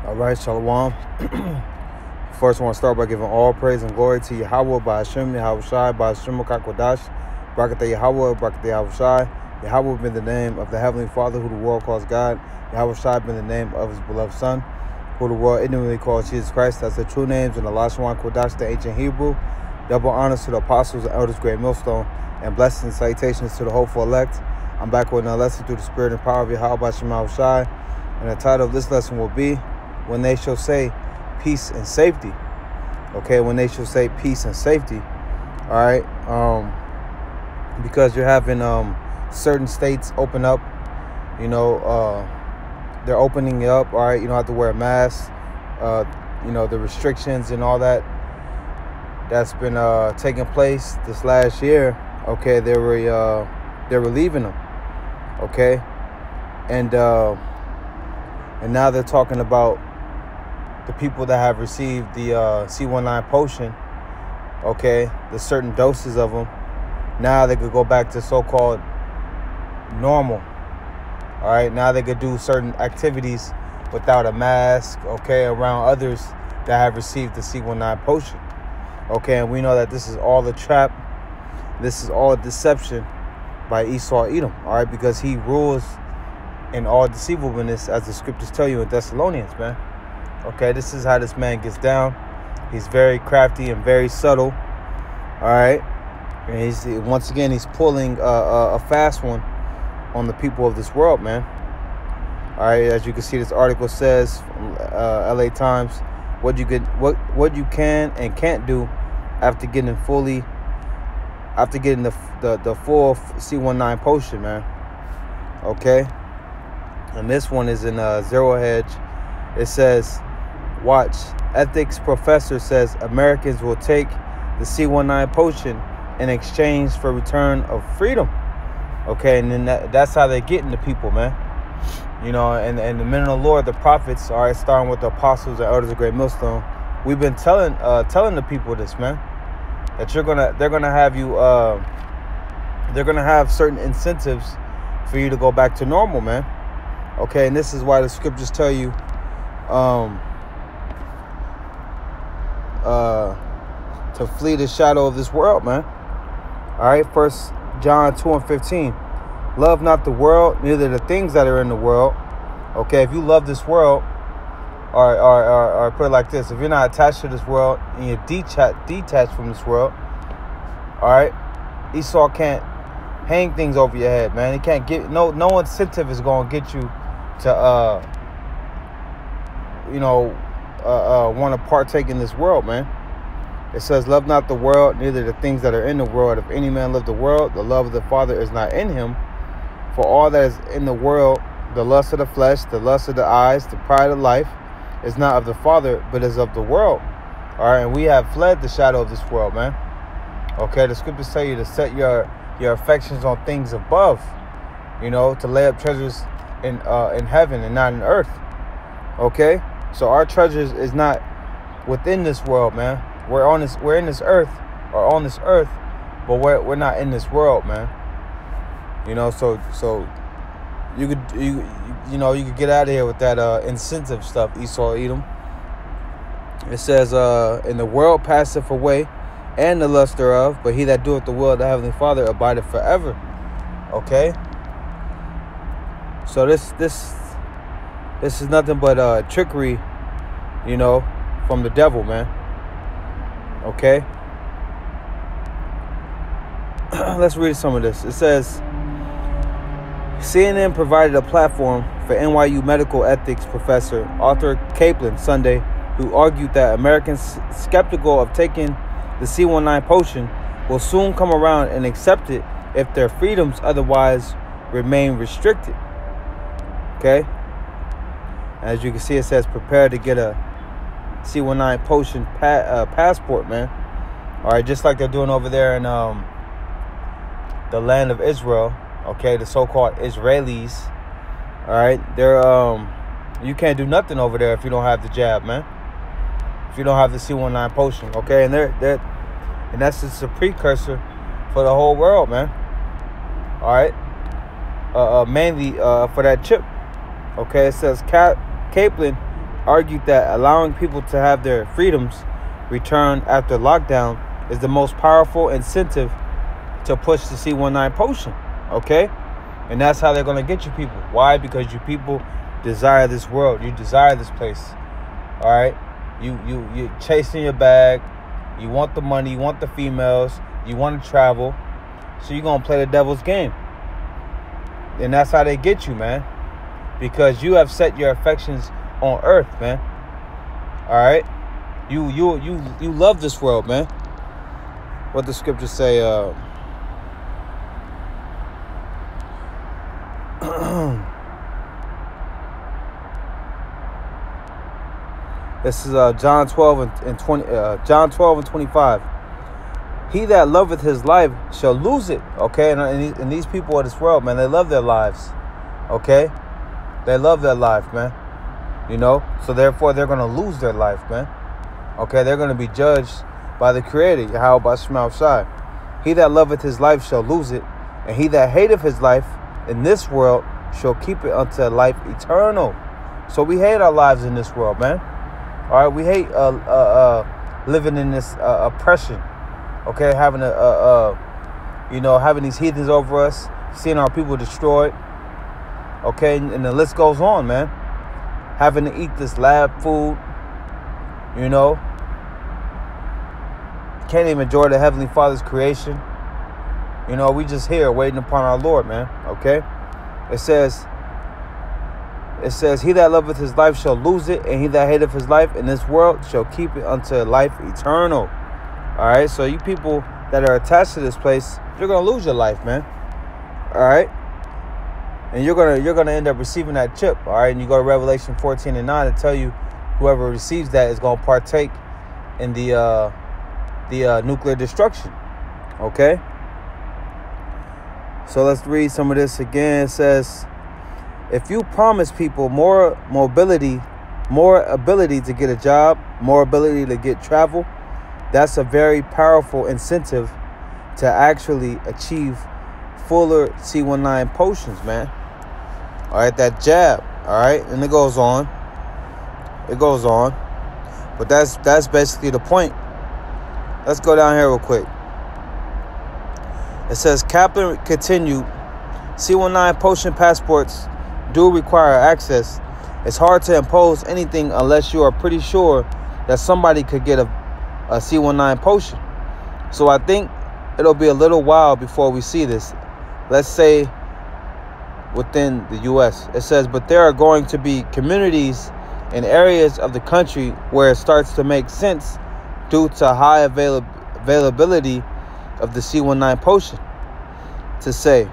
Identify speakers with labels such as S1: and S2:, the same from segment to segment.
S1: All right, Shalom. First, I want to start by giving all praise and glory to Yahweh, by Hashem, Yahweh Shai, by Hashem, Kakwadash, Barakatah Yahweh, Barakatah Yahweh Shai. Yahweh been the name of the Heavenly Father, who the world calls God. Yahweh Shai been the name of his beloved Son, who the world ignorantly calls Jesus Christ. That's the true names in the Lashon Kodash, the ancient Hebrew. Double honors to the apostles and elders, great millstone, and blessings and salutations to the hopeful elect. I'm back with another lesson through the spirit and power of Yahweh, by Hashem, Yahweh Shai. And the title of this lesson will be, When They Shall Say Peace and Safety. Okay, when they shall say peace and safety. All right, because you're having certain states open up, they're opening it up. All right, you don't have to wear a mask. The restrictions and all that that's been taking place this last year. Okay, they're relieving them. Okay, and now they're talking about the people that have received the C19 potion, okay, the certain doses of them, now they could go back to so-called normal. All right, now they could do certain activities without a mask, okay, around others that have received the C19 potion. Okay, and we know that this is all a trap. This is all a deception by Esau Edom, all right, because he rules in all deceivableness, as the scriptures tell you in Thessalonians, man. Okay, this is how this man gets down. He's very crafty and very subtle. All right, and he's pulling a fast one on the people of this world, man. All right, as you can see, this article says, LA Times, what you can and can't do after getting the full C19 potion, man. Okay, and this one is in Zero Hedge. It says, watch, ethics professor says Americans will take the C19 potion in exchange for return of freedom. Okay, and then that's how they're getting the people, man. And the men of the Lord, the prophets, all right, starting with the apostles and elders of Great Millstone, we've been telling the people this, man, that they're gonna have certain incentives for you to go back to normal, man. Okay, and this is why the scriptures tell you to flee the shadow of this world, man. All right, 1 John 2:15. Love not the world, neither the things that are in the world. Okay, if you love this world, or put it like this, if you're not attached to this world and you're detached from this world, all right, Esau can't hang things over your head, man. He can't get no incentive is gonna get you to want to partake in this world, man. It says, love not the world, neither the things that are in the world. If any man love the world, the love of the Father is not in him. For all that is in the world, the lust of the flesh, the lust of the eyes, the pride of life, is not of the Father, but is of the world. All right, and we have fled the shadow of this world, man. Okay, the scriptures tell you to set your affections on things above, to lay up treasures in heaven and not in earth. Okay, so our treasures is not within this world, man. We're in this earth, but we're not in this world, man. So you could get out of here with that incentive stuff, Esau Edom. It says, in the world passeth away, and the lust thereof, but he that doeth the will of the Heavenly Father abideth forever. Okay, so this is nothing but trickery, from the devil, man. Okay, let's read some of this. It says, CNN provided a platform for NYU medical ethics professor Arthur Caplan Sunday, who argued that Americans skeptical of taking the C19 potion will soon come around and accept it if their freedoms otherwise remain restricted. Okay, as you can see, it says prepare to get a C19 potion passport, man. All right, just like they're doing over there in the land of Israel. Okay, the so-called Israelis. All right, they're you can't do nothing over there if you don't have the jab, man. If you don't have the C19 potion, okay, and that's just a precursor for the whole world, man. All right, mainly for that chip. Okay, it says Caplan argued that allowing people to have their freedoms returned after lockdown is the most powerful incentive to push the C19 potion, okay? And that's how they're going to get you people. Why? Because you people desire this world. You desire this place, all right? You're chasing your bag. You want the money. You want the females. You want to travel. So you're going to play the devil's game. And that's how they get you, man. Because you have set your affections on earth, man. All right? You love this world, man. What the scriptures say, this is John 12 and 20. John 12 and 25. He that loveth his life shall lose it. Okay, and these people of this world, man, they love their lives. Okay, they love their life, man. You know, so therefore they're gonna lose their life, man. Okay, they're gonna be judged by the Creator. Yahweh Shema Shai. He that loveth his life shall lose it, and he that hateth his life in this world shall keep it unto life eternal. So we hate our lives in this world, man. All right, we hate living in this oppression. Okay, having having these heathens over us, seeing our people destroyed. Okay, and the list goes on, man. Having to eat this lab food, you know. Can't even enjoy the Heavenly Father's creation. You know, we just here waiting upon our Lord, man. Okay, it says, he that loveth his life shall lose it, and he that hateth his life in this world shall keep it unto life eternal. All right, so you people that are attached to this place, you're gonna lose your life, man. All right, and you're gonna end up receiving that chip. All right, and you go to Revelation 14 and 9 to tell you whoever receives that is gonna partake in the nuclear destruction. Okay, so let's read some of this again. It says, if you promise people more mobility, more ability to get a job, more ability to get travel, that's a very powerful incentive to actually achieve fuller C19 potions, man. All right, that jab. All right, and it goes on. It goes on. But that's basically the point. Let's go down here real quick. It says, Kaplan continued, C19 potion passports do require access. It's hard to impose anything unless you are pretty sure that somebody could get a C19 potion. So I think it'll be a little while before we see this. Let's say within the U.S. It says, but there are going to be communities in areas of the country where it starts to make sense due to high availability of the C19 potion. To say,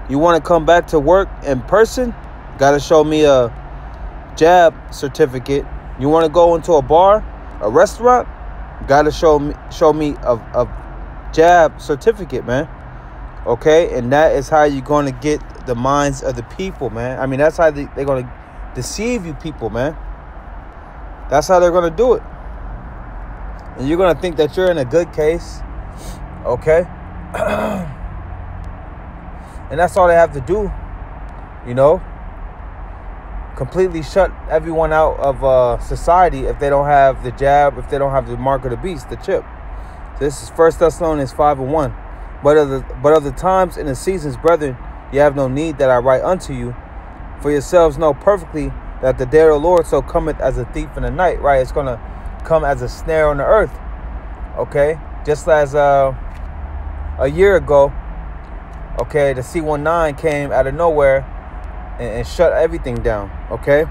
S1: you want to come back to work in person? Got to show me a jab certificate. You want to go into a bar, a restaurant? Got to show me a jab certificate, man. Okay, and that is how you're going to get the minds of the people, man. I mean, that's how they're going to deceive you people, man. That's how they're going to do it. And you're going to think that you're in a good case, okay? And that's all they have to do, you know? Completely shut everyone out of society if they don't have the jab, if they don't have the mark of the beast, the chip. So this is 1 Thessalonians 5:1. But of the times and the seasons, brethren, you have no need that I write unto you. For yourselves know perfectly that the day of the Lord so cometh as a thief in the night. Right? It's going to come as a snare on the earth. Okay? Just as a year ago, okay, the C19 came out of nowhere and shut everything down, okay?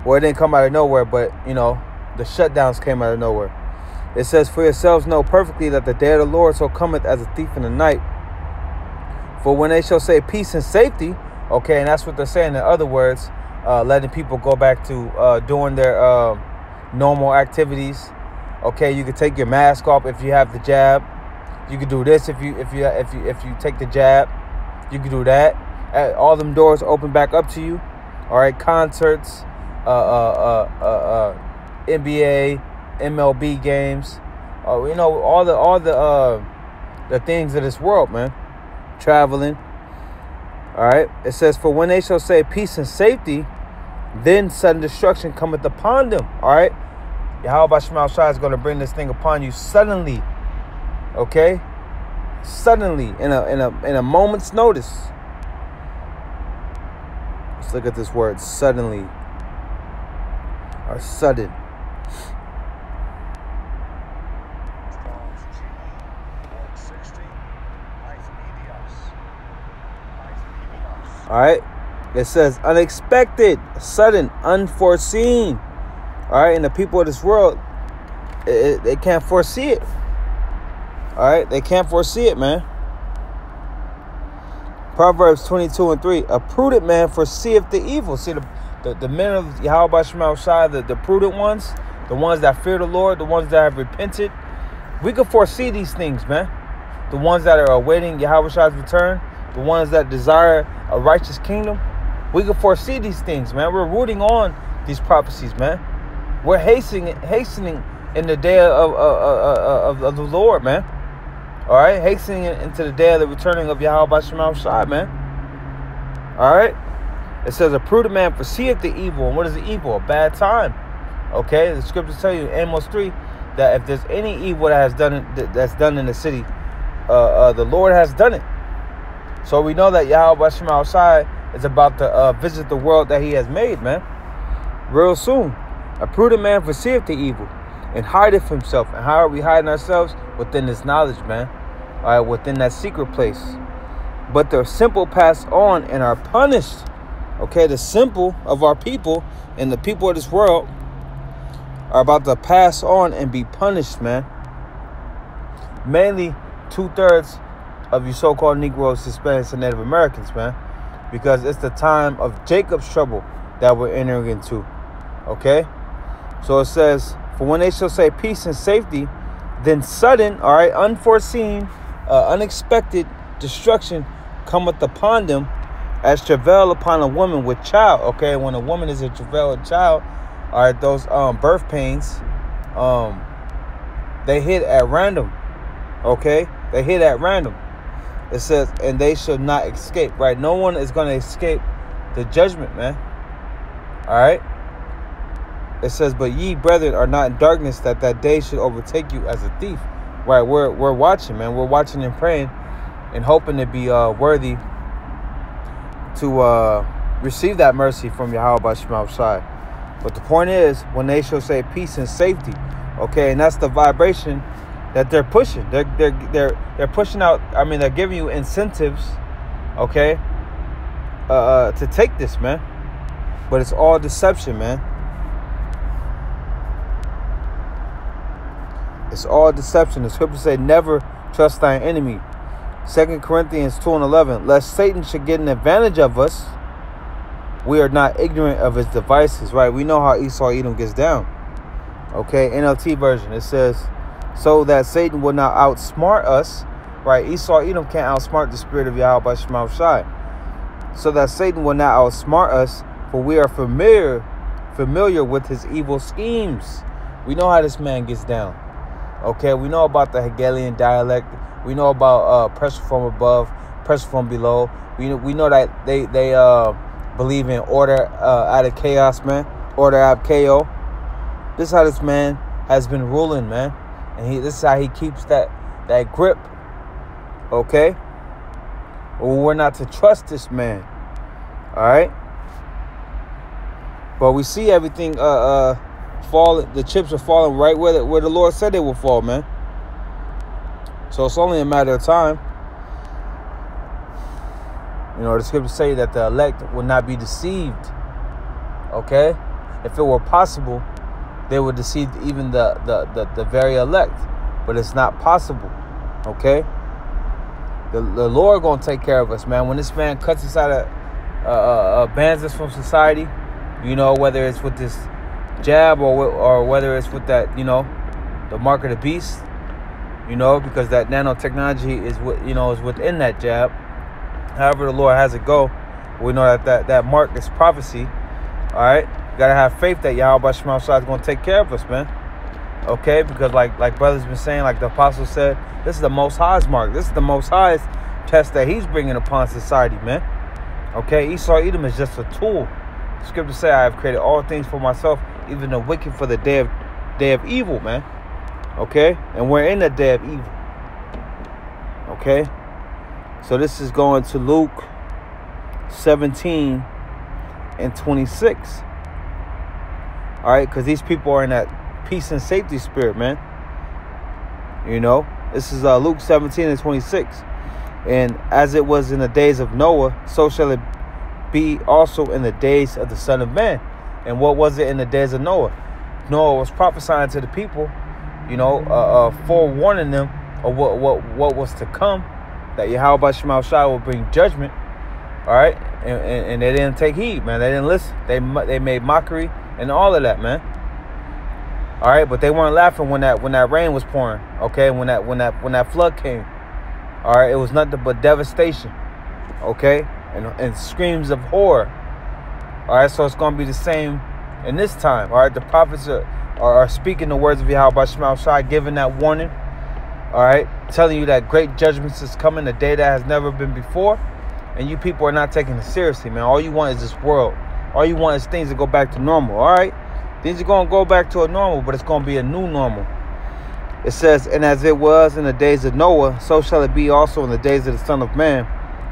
S1: Well, it didn't come out of nowhere, but, you know, the shutdowns came out of nowhere. It says, for yourselves know perfectly that the day of the Lord so cometh as a thief in the night. For when they shall say peace and safety, okay, and that's what they're saying. In other words, letting people go back to doing their normal activities. Okay, you can take your mask off if you have the jab. You can do this if you take the jab. You can do that. All them doors open back up to you. All right, concerts, NBA, MLB games. You know, all the things of this world, man. Traveling. All right. It says, for when they shall say peace and safety, then sudden destruction cometh upon them. All right, Yahweh Shema Shai is going to bring this thing upon you suddenly. Okay, suddenly, in a moment's notice. Let's look at this word, suddenly, or sudden. All right, it says unexpected, sudden, unforeseen. All right, and the people of this world, they can't foresee it. All right, they can't foresee it, man. Proverbs 22:3. A prudent man foreseeth the evil. See, the men of Yahweh Shema Shai, the prudent ones, the ones that fear the Lord, the ones that have repented. We can foresee these things, man. The ones that are awaiting Yahweh Shai's return, the ones that desire a righteous kingdom. We can foresee these things, man. We're rooting on these prophecies, man. We're hastening in the day of the Lord, man. All right, hastening into the day of the returning of Yahweh Shema Shai, man. All right, it says a prudent man foreseeth the evil. And what is the evil? A bad time. Okay, the scriptures tell you in Amos 3 that if there's any evil that's done in the city, the Lord has done it. So we know that Yahweh Shema Shai is about to visit the world that He has made, man, real soon. A prudent man foreseeth the evil and hideth himself. And how are we hiding ourselves? Within this knowledge, man. All right, within that secret place. But the simple pass on and are punished. Okay, the simple of our people and the people of this world are about to pass on and be punished, man. Mainly 2/3 of you so-called Negroes, Hispanics, and Native Americans, man. Because it's the time of Jacob's trouble that we're entering into. Okay? So it says, for when they shall say peace and safety, then sudden, all right, unforeseen, unexpected destruction cometh upon them as travail upon a woman with child. Okay, when a woman is a travailed child, all right, those birth pains, they hit at random. Okay, they hit at random. It says, and they shall not escape. Right, no one is going to escape the judgment, man. All right. It says, but ye, brethren, are not in darkness, that day should overtake you as a thief. Right, we're watching, man. We're watching and praying and hoping to be worthy to receive that mercy from Yahweh Shema Shai. But the point is, when they shall say peace and safety, okay, and that's the vibration that they're pushing. They're pushing out. I mean, they're giving you incentives, okay, to take this, man. But it's all deception, man. It's all deception. The scriptures say, never trust thine enemy. 2 Corinthians 2:11. Lest Satan should get an advantage of us, we are not ignorant of his devices. Right? We know how Esau Edom gets down. Okay, NLT version. It says, so that Satan will not outsmart us. Right? Esau Edom can't outsmart the spirit of Yahweh Shema Shai. So that Satan will not outsmart us, for we are familiar with his evil schemes. We know how this man gets down. Okay, we know about the Hegelian dialect. We know about pressure from above, pressure from below. We know that they believe in order out of chaos, man. Order out of chaos. This is how this man has been ruling, man. And this is how he keeps that grip. Okay? Well, we're not to trust this man. All right? But we see everything fall. The chips are falling right where the Lord said they will fall, man. So it's only a matter of time. You know, the scriptures say that the elect will not be deceived. Okay? If it were possible, they would deceive even the very elect. But it's not possible. Okay? The Lord gonna take care of us, man. When this man cuts us out of bans us from society, you know, whether it's with this jab or whether it's with that, you know, the mark of the beast, you know, because that nanotechnology is what, you know, is within that jab. However the Lord has it go, we know that mark is prophecy. All right, you gotta have faith that Yahweh Shema Shai is gonna take care of us, man. Okay, because like brothers been saying, like the apostle said, this is the Most High's mark. This is the Most High's test that He's bringing upon society, man. Okay, Esau Edom is just a tool Scripture say, I have created all things for myself, even the wicked for the day of evil, man. Okay? And we're in the day of evil. Okay? So this is going to Luke 17 and 26. All right? Because these people are in that peace and safety spirit, man. You know? This is Luke 17 and 26. And as it was in the days of Noah, so shall it be also in the days of the Son of Man. And what was it in the days of Noah? Noah was prophesying to the people, you know, forewarning them of what was to come, that Yahweh Shema Shai will bring judgment. All right, and they didn't take heed, man. They didn't listen. They made mockery and all of that, man. All right, but they weren't laughing when that rain was pouring. Okay, when that flood came. All right, it was nothing but devastation. Okay, and screams of horror. All right, so it's gonna be the same in this time. All right, the prophets are speaking the words of Yahweh Shema Shai, giving that warning. All right, telling you that great judgments is coming, a day that has never been before, and you people are not taking it seriously, man. All you want is this world. All you want is things to go back to normal. All right, things are gonna go back to a normal, but it's gonna be a new normal. It says, and as it was in the days of Noah, so shall it be also in the days of the Son of Man.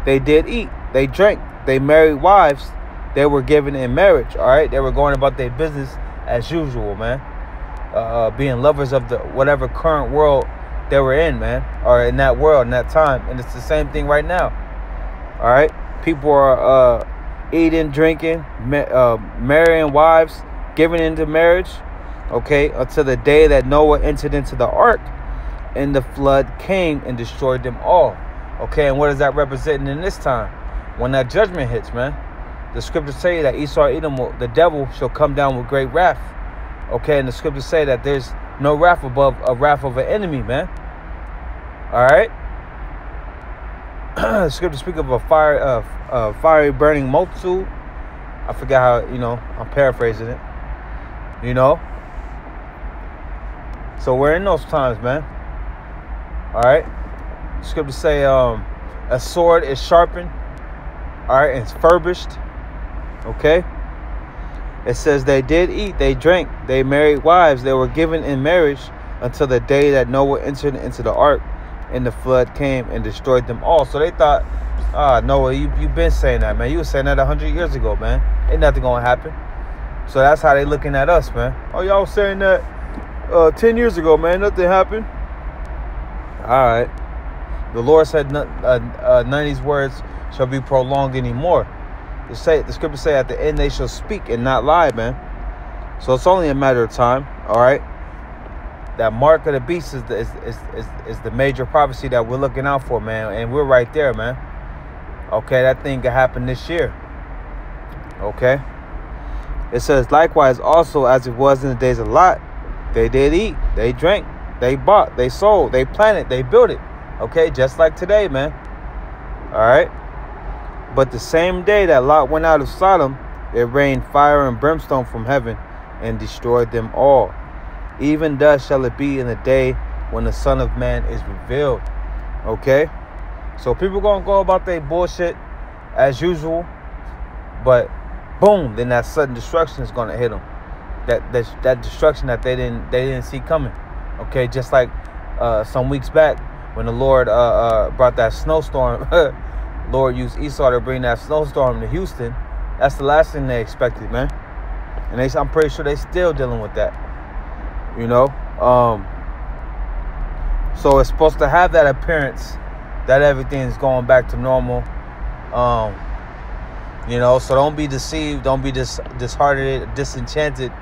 S1: They did eat, they drank, they married wives, they were given in marriage. All right, they were going about their business as usual, man. Being lovers of the whatever current world they were in, man, or in that world, in that time. And it's the same thing right now. All right, people are eating, drinking, marrying wives, giving into marriage. Okay, until the day that Noah entered into the ark, and the flood came and destroyed them all. Okay, and what is that representing in this time? When that judgment hits, man, the scriptures say that Esau Edom, the devil, shall come down with great wrath. Okay, and the scriptures say that there's no wrath above a wrath of an enemy, man. All right. The scriptures speak of a fiery burning multitude. I forgot how, you know, I'm paraphrasing it. You know. So we're in those times, man. All right. Scriptures say a sword is sharpened. All right, and it's furbished. Okay. It says they did eat, they drank, they married wives, they were given in marriage until the day that Noah entered into the ark, and the flood came and destroyed them all. So they thought, Noah, you've been saying that, man. You were saying that 100 years ago, man. Ain't nothing gonna happen. So that's how they looking at us, man. Oh, y'all was saying that 10 years ago, man. Nothing happened. All right. The Lord said none of these words shall be prolonged anymore. The scriptures say at the end they shall speak and not lie, man. So it's only a matter of time. All right. That mark of the beast is the major prophecy that we're looking out for, man. And we're right there, man. Okay, that thing could happen this year. Okay. It says, likewise also as it was in the days of Lot, they did eat, they drank, they bought, they sold, they planted, they built it. Okay, just like today, man. All right. But the same day that Lot went out of Sodom, it rained fire and brimstone from heaven and destroyed them all. Even thus shall it be in the day when the Son of Man is revealed. Okay? So people going to go about their bullshit as usual. But boom, then that sudden destruction is going to hit them. That destruction that they didn't see coming. Okay? Just like some weeks back when the Lord brought that snowstorm. Lord used Esau to bring that snowstorm to Houston. That's the last thing they expected, man. And I'm pretty sure they still dealing with that. You know? So it's supposed to have that appearance that everything's going back to normal. You know, so don't be deceived. Don't be disheartened, disenchanted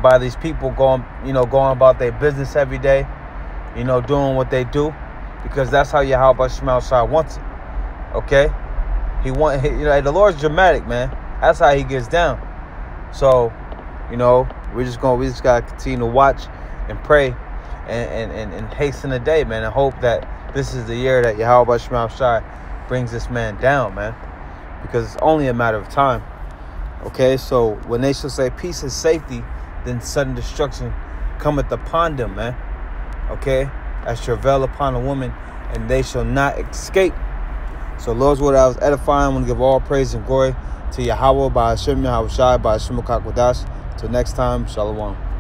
S1: by these people going about their business every day. You know, doing what they do. Because that's how Yahweh Shema Shai wants it. Okay, the Lord's dramatic, man. That's how he gets down. So, you know, we just gotta continue to watch and pray and hasten the day, man, and hope that this is the year that Yahweh Shema Shai brings this man down, man, because it's only a matter of time. Okay, so when they shall say peace and safety, then sudden destruction cometh upon them, man. Okay, as travail upon a woman, and they shall not escape. So, Lord's word, I was edifying. I want to give all praise and glory to Yahweh by Hashem Yahushai by Hashem Kakodash. Till next time, Shalom.